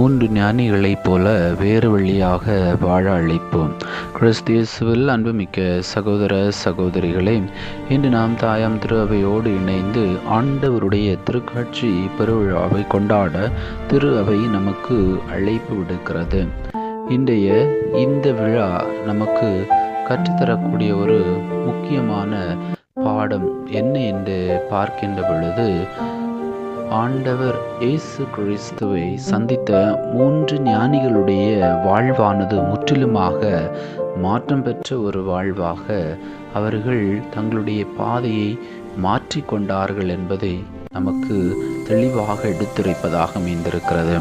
3 ஞானிகளைப் போல வேறு வழியாக வாழ அழைப்போம். கிறிஸ்து இயேசுவில் அன்புமிக்க சகோதர சகோதரிகளே, இன்று நாம் தாயாம் திரு அவையோடு இணைந்து ஆண்டவருடைய திருக்காட்சி பெருவிழாவை கொண்டாட திரு அவை நமக்கு அழைப்பு விடுக்கிறது. இன்றைய இந்த விழா நமக்கு கற்றுத்தரக்கூடிய ஒரு முக்கியமான பாடம் என்ன என்று பார்க்கின்ற பொழுது, ஆண்டவர் இயேசு கிறிஸ்துவை சந்தித்த 3 ஞானிகளுடைய வாழ்வானது முற்றிலுமாக மாற்றம் பெற்ற ஒரு வாழ்வாக அவர்கள் தங்களுடைய பாதையை மாற்றிக்கொண்டார்கள் என்பதை நமக்கு தெளிவாக எடுத்துரைப்பதாக அமைந்திருக்கிறது.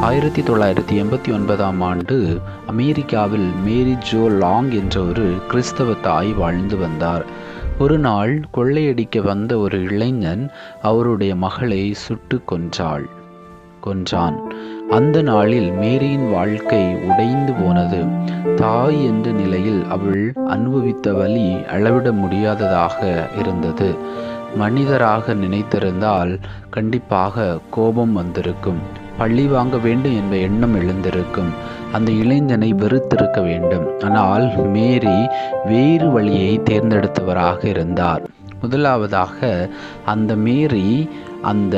1989ஆம் ஆண்டு அமெரிக்காவில் மேரி ஜோ லாங் என்ற ஒரு கிறிஸ்தவ தாய் வாழ்ந்து வந்தார். ஒரு நாள் கொள்ளையடிக்க வந்த ஒரு இளைஞன் அவருடைய மகளை சுட்டு கொன்றான். அந்த நாளில் மேரியின் வாழ்க்கை உடைந்து போனது. தாய் என்ற நிலையில் அவள் அனுபவித்த வலி அளவிட முடியாததாக இருந்தது. மனிதராக நினைத்திருந்தால் கண்டிப்பாக கோபம் வந்திருக்கும், பழி வாங்க வேண்டும் என்ற எண்ணம் எழுந்திருக்கும், அந்த இளைஞனை வெறுத்திருக்க வேண்டும். ஆனால் மேரி வேறு வழியை தேர்ந்தெடுத்தவராக இருந்தார். முதலாவதாக அந்த மேரி அந்த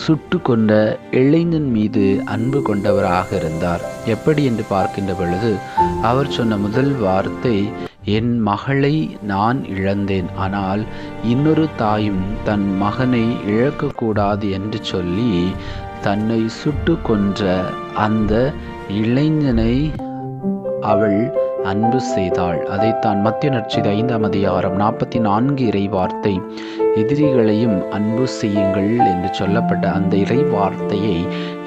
சுட்டு கொண்ட இளைஞன் மீது அன்பு கொண்டவராக இருந்தார். எப்படி என்று பார்க்கின்ற பொழுது அவர் சொன்ன முதல் வார்த்தை, என் மகளை நான் இழந்தேன், ஆனால் இன்னொரு தாயும் தன் மகனை இழக்கக்கூடாது என்று சொல்லி தன்னை சுட்டு கொன்ற அந்த இளைஞனை அவள் அன்பு செய்தாள். அதைத்தான் மத்திய நற்செய்தி 5ஆம் அதிகாரம் 44 இறை வார்த்தை, எதிரிகளையும் அன்பு செய்யுங்கள் என்று சொல்லப்பட்ட அந்த இறை வார்த்தையை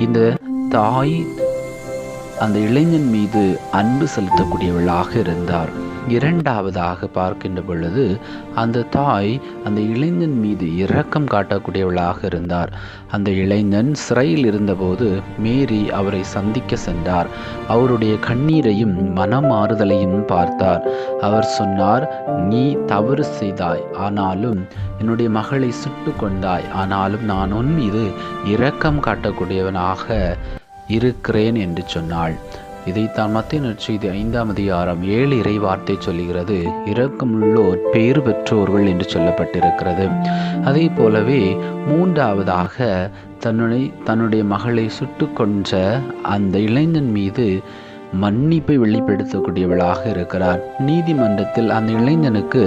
இந்த தாய் அந்த இளைஞன் மீது அன்பு செலுத்தக்கூடியவளாக இருந்தார். இரண்டாவதாக பார்க்கின்ற பொழுது அந்த தாய் அந்த இளைஞன் மீது இரக்கம் காட்டக்கூடியவளாக இருந்தார். அந்த இளைஞன் சிறையில் இருந்தபோது மேரி அவரை சந்திக்க சென்றார். அவருடைய கண்ணீரையும் மனமாறுதலையும் பார்த்தார். அவர் சொன்னார், நீ தவறு செய்தாய், ஆனாலும் என்னுடைய மகளை சுட்டு கொண்டாய், ஆனாலும் நான் உன் மீது இரக்கம் காட்டக்கூடியவனாக இருக்கிறேன் என்று சொன்னாள். இதைத்தான் மத்திய நற்செய்தி 5ஆம் அதிகாரம் 7 இறை வார்த்தை சொல்லுகிறது, இரக்கமுள்ளோர் பேறு பெற்றோர்கள் என்று சொல்லப்பட்டிருக்கிறது. அதே போலவே மூன்றாவதாக தன்னுடைய மகளை சுட்டு கொன்ற அந்த இளைஞன் மீது மன்னிப்பை வெளிப்படுத்தக்கூடியவளாக இருக்கிறார். நீதிமன்றத்தில் அந்த இளைஞனுக்கு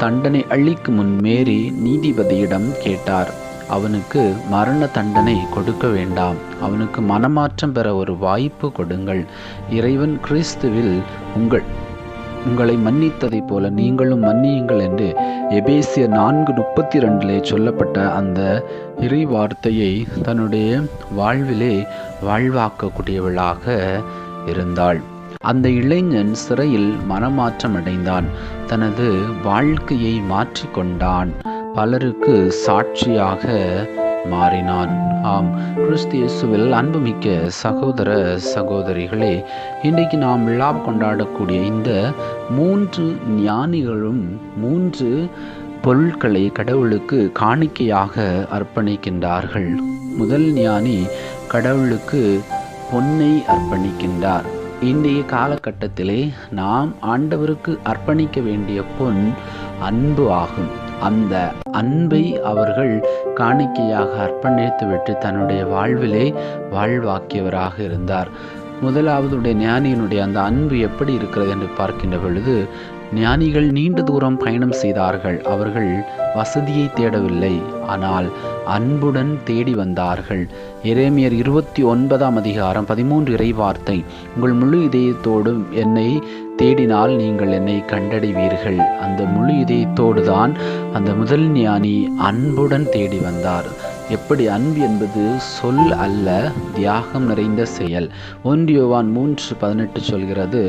தண்டனை அளிக்கும் முன் மேரி நீதிபதியிடம் கேட்டார், அவனுக்கு மரண தண்டனை கொடுக்க வேண்டாம், அவனுக்கு மனமாற்றம் பெற ஒரு வாய்ப்பு கொடுங்கள். இறைவன் கிறிஸ்துவில் உங்களை மன்னித்ததை போல நீங்களும் மன்னியுங்கள் என்று எபேசியர் 4:32 சொல்லப்பட்ட அந்த இறை வார்த்தையை தன்னுடைய வாழ்விலே வாழ்வாக்கக்கூடியவளாக இருந்தாள். அந்த இளைஞன் சிறையில் மனமாற்றம் அடைந்தான், தனது வாழ்க்கையை மாற்றிக்கொண்டான், பலருக்கு சாட்சியாக மாறினான். ஆம், கிறிஸ்து இயேசுவில் அன்புமிக்க சகோதர சகோதரிகளே, இன்றைக்கு நாம் விழா கொண்டாடக்கூடிய இந்த 3 ஞானிகளும் 3 பொருட்களை கடவுளுக்கு காணிக்கையாக அர்ப்பணிக்கின்றார்கள். முதல் ஞானி கடவுளுக்கு பொன்னை அர்ப்பணிக்கின்றார். இன்றைய காலகட்டத்திலே நாம் ஆண்டவருக்கு அர்ப்பணிக்க வேண்டிய பொன் அன்பு ஆகும். அந்த அன்பை அவர்கள் காணிக்கையாக அர்ப்பணித்துவிட்டு தன்னுடைய வாழ்விலே வாழ்வாக்கியவராக இருந்தார். முதலாவதுடைய ஞானியினுடைய அந்த அன்பு எப்படி இருக்கிறது என்று பார்க்கின்ற பொழுது, ஞானிகள் நீண்ட தூரம் பயணம் செய்தார்கள். அவர்கள் வசதியை தேடவில்லை, ஆனால் அன்புடன் தேடி வந்தார்கள். எரேமியர் 29ஆம் அதிகாரம் 13 இறை வார்த்தை, உங்கள் முழு இதயத்தோடும் என்னை தேடினால் நீங்கள் என்னை கண்டடைவீர்கள். அந்த முழு இதயத்தோடு தான் அந்த முதல் ஞானி அன்புடன் தேடி வந்தார். எப்படி அன்பு என்பது சொல் அல்ல, தியாகம் நிறைந்த செயல். 1 யோவான் 3:18 சொல்கிறது,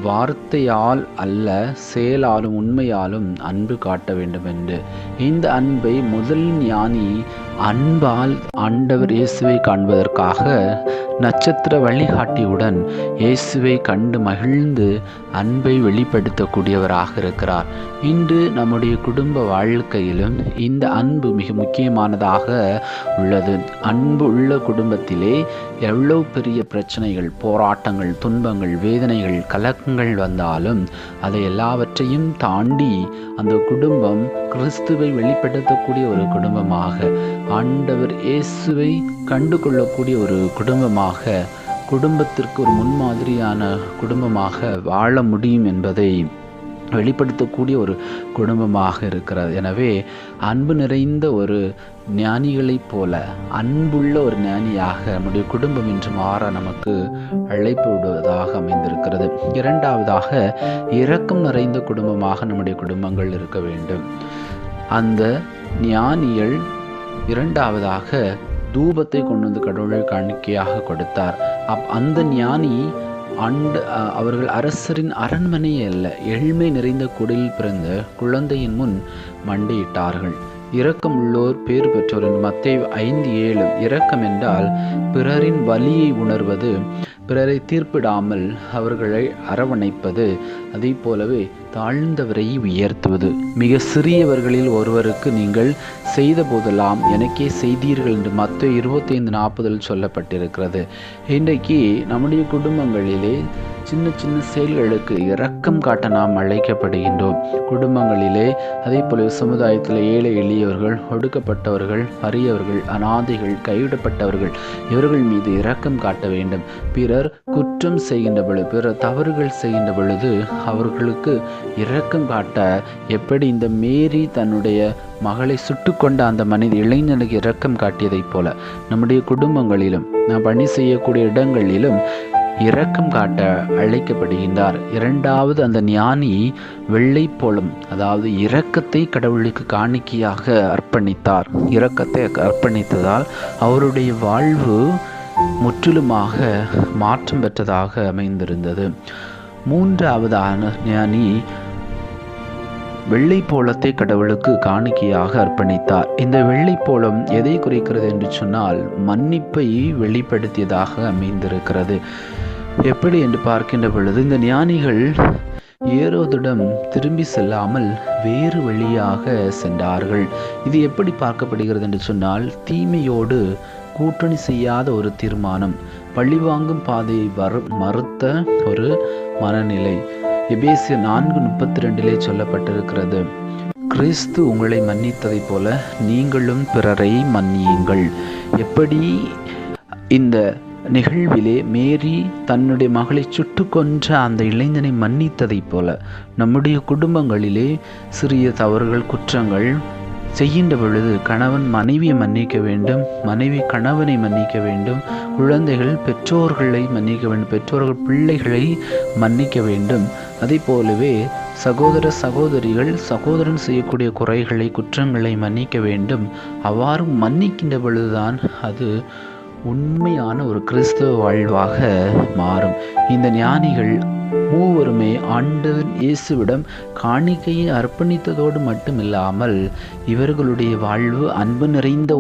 வார்த்தையால் அல்ல செயலாலும் உண்மையாலும் அன்பு காட்ட வேண்டும் என்று. இந்த அன்பை முதல் ஞானி அன்பால் ஆண்டவர் இயேசுவை காண்பதற்காக நட்சத்திர வழிகாட்டியுடன் இயேசுவை கண்டு மகிழ்ந்து அன்பை வெளிப்படுத்தக்கூடியவராக இருக்கிறார். இன்று நம்முடைய குடும்ப வாழ்க்கையிலும் இந்த அன்பு மிக முக்கியமானதாக உள்ளது. அன்பு உள்ள குடும்பத்திலே எவ்வளவு பெரிய பிரச்சனைகள், போராட்டங்கள், துன்பங்கள், வேதனைகள், கலக்கங்கள் வந்தாலும் அதை எல்லாவற்றையும் தாண்டி அந்த குடும்பம் கிறிஸ்துவை வெளிப்படுத்தக்கூடிய ஒரு குடும்பமாக, ஆண்டவர் இயேசுவை கண்டு கொள்ளக்கூடிய ஒரு குடும்பமாக, குடும்பத்திற்கு ஒரு முன்மாதிரியான குடும்பமாக வாழ முடியும் என்பதை வெளிப்படுத்தக்கூடிய ஒரு குடும்பமாக இருக்கிறது. எனவே அன்பு நிறைந்த ஒரு ஞானிகளைப் போல அன்புள்ள ஒரு ஞானியாக நம்முடைய குடும்பம் இன்று மாற நமக்கு அழைப்பு விடுவதாக அமைந்திருக்கிறது. இரண்டாவதாக, இரக்கம் நிறைந்த குடும்பமாக நம்முடைய குடும்பங்கள் இருக்க வேண்டும். அந்த ஞானிகள் இரண்டாவதாக தூபத்தை கொண்டு வந்து கடவுளை காணிக்கையாக கொடுத்தார். அந்த ஞானி அவர்கள் அரசரின் அரண்மனையே அல்ல, ஏழ்மை நிறைந்த குடிலில் பிறந்த குழந்தையின் முன் மண்டியிட்டார்கள். இரக்கம் உள்ளோர் பேறு பெற்றோர் என்று மத்தேயு 5:7. இரக்கம் என்றால் பிறரின் வலியை உணர்வது, பிறரை தீர்ப்பிடாமல் அவர்களை அரவணைப்பது, அதே போலவே தாழ்ந்தவரை உயர்த்துவது. மிக சிறியவர்களில் ஒருவருக்கு நீங்கள் செய்த போதெல்லாம் எனக்கே செய்தீர்கள் என்று மத்தேயு 25:40 சொல்லப்பட்டிருக்கிறது. இன்றைக்கு நம்முடைய குடும்பங்களிலே சின்ன சின்ன செயல்களுக்கு இரக்கம் காட்ட நாம் அழைக்கப்படுகின்றோம். குடும்பங்களிலே அதே போல சமுதாயத்தில் ஏழை எளியவர்கள், ஒடுக்கப்பட்டவர்கள், அரியவர்கள், அனாதைகள், கைவிடப்பட்டவர்கள், இவர்கள் மீது இரக்கம் காட்ட வேண்டும். பிறர் குற்றம் செய்கின்ற பொழுது, பிறர் தவறுகள் செய்கின்ற பொழுது அவர்களுக்கு இரக்கம் காட்ட, எப்படி இந்த மேரி தன்னுடைய மகளை சுட்டு கொண்ட அந்த மனித இளைஞனுக்கு இரக்கம் காட்டியதைப் போல நம்முடைய குடும்பங்களிலும் நாம் பணி செய்யக்கூடிய இடங்களிலும் இரக்கம் காட்ட அழைக்கப்படுகின்றார். இரண்டாவது, அந்த ஞானி வெள்ளை போலும், அதாவது இரக்கத்தை கடவுளுக்கு காணிக்கையாக அர்ப்பணித்தார். இரக்கத்தை அர்ப்பணித்ததால் அவருடைய வாழ்வு முற்றிலுமாக மாற்றம் பெற்றதாக அமைந்திருந்தது. மூன்றாவதான ஞானி வெள்ளை போலத்தை கடவுளுக்கு காணிக்கையாக அர்ப்பணித்தார். இந்த வெள்ளை போலம் எதை குறிக்கிறது என்று சொன்னால் மன்னிப்பை வெளிப்படுத்தியதாக அமைந்திருக்கிறது. எப்படி என்று பார்க்கின்ற பொழுது இந்த ஞானிகள் ஏரோதிடம் திரும்பி செல்லாமல் வேறு வழியாக சென்றார்கள். இது எப்படி பார்க்கப்படுகிறது என்று சொன்னால் தீமையோடு கூட்டணி செய்யாத ஒரு தீர்மானம், பழிவாங்கும் பாதையை மறுத்த ஒரு மனநிலை. எபேசியர் 4:32 சொல்லப்பட்டிருக்கிறது, கிறிஸ்து உங்களை மன்னித்ததைப் போல நீங்களும் பிறரை மன்னியுங்கள். எப்படி இந்த நிகழ்விலே மேரி தன்னுடைய மகளை சுட்டு கொன்ற அந்த இளைஞனை மன்னித்ததைப் போல நம்முடைய குடும்பங்களிலே சிறிய தவறுகள், குற்றங்கள் செய்கின்ற பொழுது கணவன் மனைவியை மன்னிக்க வேண்டும், மனைவி கணவனை மன்னிக்க வேண்டும், குழந்தைகள் பெற்றோர்களை மன்னிக்க வேண்டும், பெற்றோர்கள் பிள்ளைகளை மன்னிக்க வேண்டும். அதே போலவே சகோதர சகோதரிகள் சகோதரன் செய்யக்கூடிய குறைகளை, குற்றங்களை மன்னிக்க வேண்டும். அவ்வாறு மன்னிக்கின்ற பொழுதுதான் அது உண்மையான ஒரு கிறிஸ்தவ வாழ்வாக மாறும். இந்த ஞானிகள் மூவருமே ஆண்டவர் இயேசுவிடம் காணிக்கையை அர்ப்பணித்ததோடு மட்டுமில்லாமல் இவர்களுடைய வாழ்வு அன்பு நிறைந்த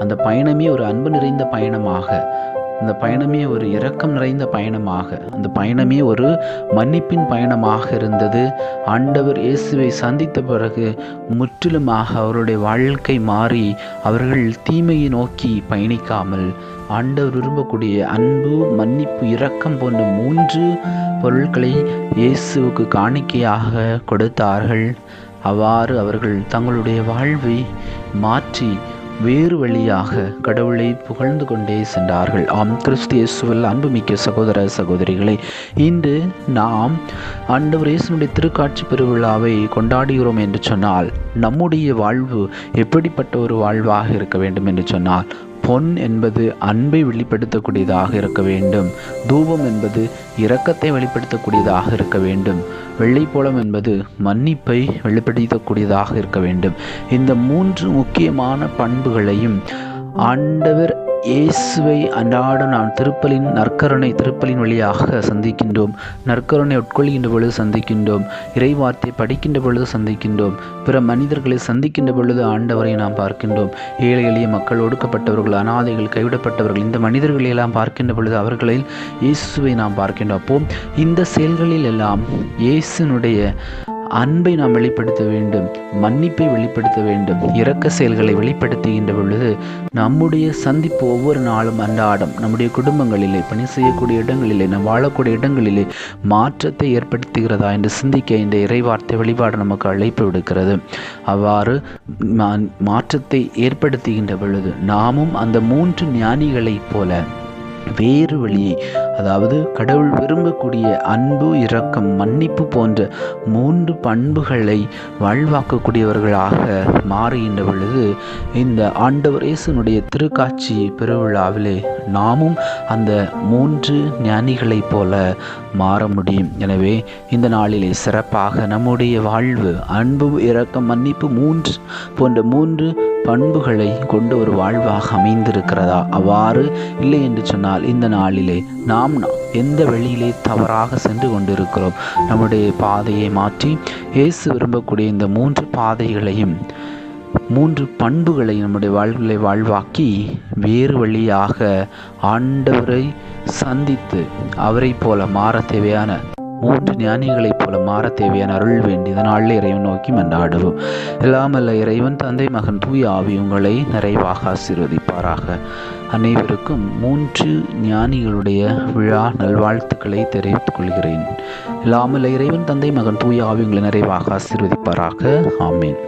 அந்த பயணமே ஒரு அன்பு நிறைந்த பயணமாக, அந்த பயணமே ஒரு இரக்கம் நிறைந்த பயணமாக, அந்த பயணமே ஒரு மன்னிப்பின் பயணமாக இருந்தது. ஆண்டவர் இயேசுவை சந்தித்த பிறகு முற்றிலுமாக அவருடைய வாழ்க்கை மாறி அவர்கள் தீமையை நோக்கி பயணிக்காமல் ஆண்டவர் விரும்பக்கூடிய அன்பு, மன்னிப்பு, இரக்கம் போன்ற 3 பொருட்களை இயேசுவுக்கு காணிக்கையாக கொடுத்தார்கள். அவ்வாறு அவர்கள் தங்களுடைய வாழ்வை மாற்றி வேறு வழியாக கடவுளை புகழ்ந்து கொண்டே சென்றார்கள். ஆம், கிறிஸ்து இயேசுவில் அன்புமிக்க சகோதர சகோதரிகளை, இன்று நாம் ஆண்டவர் இயேசுவினுடைய திருக்காட்சி பெருவிழாவை கொண்டாடுகிறோம் என்று சொன்னால் நம்முடைய வாழ்வு எப்படிப்பட்ட ஒரு வாழ்வாக இருக்க வேண்டும் என்று சொன்னால், பொன் என்பது அன்பை வெளிப்படுத்தக்கூடியதாக இருக்க வேண்டும். தூபம் என்பது இரக்கத்தை வெளிப்படுத்தக்கூடியதாக இருக்க வேண்டும். வெள்ளைப்போளம் என்பது மன்னிப்பை வெளிப்படுத்தக்கூடியதாக இருக்க வேண்டும். இந்த 3 முக்கியமான பண்புகளையும் ஆண்டவர் இயேசுவை அன்றாடம் நாம் திருப்பலின் வழியாக சந்திக்கின்றோம். நற்கருணை உட்கொள்கின்ற பொழுது சந்திக்கின்றோம். இறைவார்த்தை படிக்கின்ற பொழுது சந்திக்கின்றோம். பிற மனிதர்களை சந்திக்கின்ற பொழுது ஆண்டவரை நாம் பார்க்கின்றோம். ஏழை எளிய மக்கள், ஒடுக்கப்பட்டவர்கள், அனாதைகள், கைவிடப்பட்டவர்கள், இந்த மனிதர்களை எல்லாம் பார்க்கின்ற பொழுது அவர்களில் இயேசுவை நாம் பார்க்கின்றோம். அப்போ இந்த செயல்களில் எல்லாம் இயேசுனுடைய அன்பை நாம் வெளிப்படுத்த வேண்டும், மன்னிப்பை வெளிப்படுத்த வேண்டும். இரக்க செயல்களை வெளிப்படுத்துகின்ற பொழுது நம்முடைய சந்திப்பு ஒவ்வொரு நாளும் அன்றாடம் நம்முடைய குடும்பங்களிலே, பணி செய்யக்கூடிய இடங்களிலே, நாம் வாழக்கூடிய இடங்களிலே மாற்றத்தை ஏற்படுத்துகிறதா என்று சிந்திக்க இந்த இறைவார்த்தை வழிபாடு நமக்கு அழைப்பு விடுக்கிறது. அவ்வாறு மாற்றத்தை ஏற்படுத்துகின்ற பொழுது நாமும் அந்த 3 ஞானிகளைப் போல வேறு வழியை, அதாவது கடவுள் விரும்பக்கூடிய அன்பு, இரக்கம், மன்னிப்பு போன்ற 3 பண்புகளை வாழ்வாக்கக்கூடியவர்களாக மாறுகின்ற பொழுது இந்த ஆண்டவர் இயேசுனுடைய திருக்காட்சி பெருவிழாவிலே நாமும் அந்த 3 ஞானிகளைப் போல மாற முடியும். எனவே இந்த நாளிலே சிறப்பாக நம்முடைய வாழ்வு அன்பு, இரக்கம், மன்னிப்பு போன்ற 3 பண்புகளை கொண்டு ஒரு வாழ்வாக அமைந்திருக்கிறதா? அவ்வாறு இல்லை என்று சொன்னால் இந்த நாளிலே நாம் எந்த வழியிலே தவறாக சென்று கொண்டிருக்கிறோம்? நம்முடைய பாதையை மாற்றி இயேசு விரும்பக்கூடிய இந்த 3 பாதைகளையும் 3 பண்புகளை நம்முடைய வாழ்விலை வாழ்வாக்கி வேறு வழியாக ஆண்டவரை சந்தித்து அவரை போல மாற தேவையான 3 ஞானிகளைப் போல மாற தேவையான அருள் வேண்டி இதனாலே இறைவன் நோக்கி மன்றாடுவோம். எல்லாமல்ல இறைவன், தந்தை, மகன், தூய ஆவி உங்களை நிறைவாக ஆசீர்வதிப்பாராக. அனைவருக்கும் 3 ஞானிகளுடைய விழா நல்வாழ்த்துக்களை தெரிவித்துக் கொள்கிறேன். எல்லாமல்ல இறைவன், தந்தை, மகன், தூய ஆவி உங்களை நிறைவாக ஆசீர்வதிப்பாராக. ஆமீன்.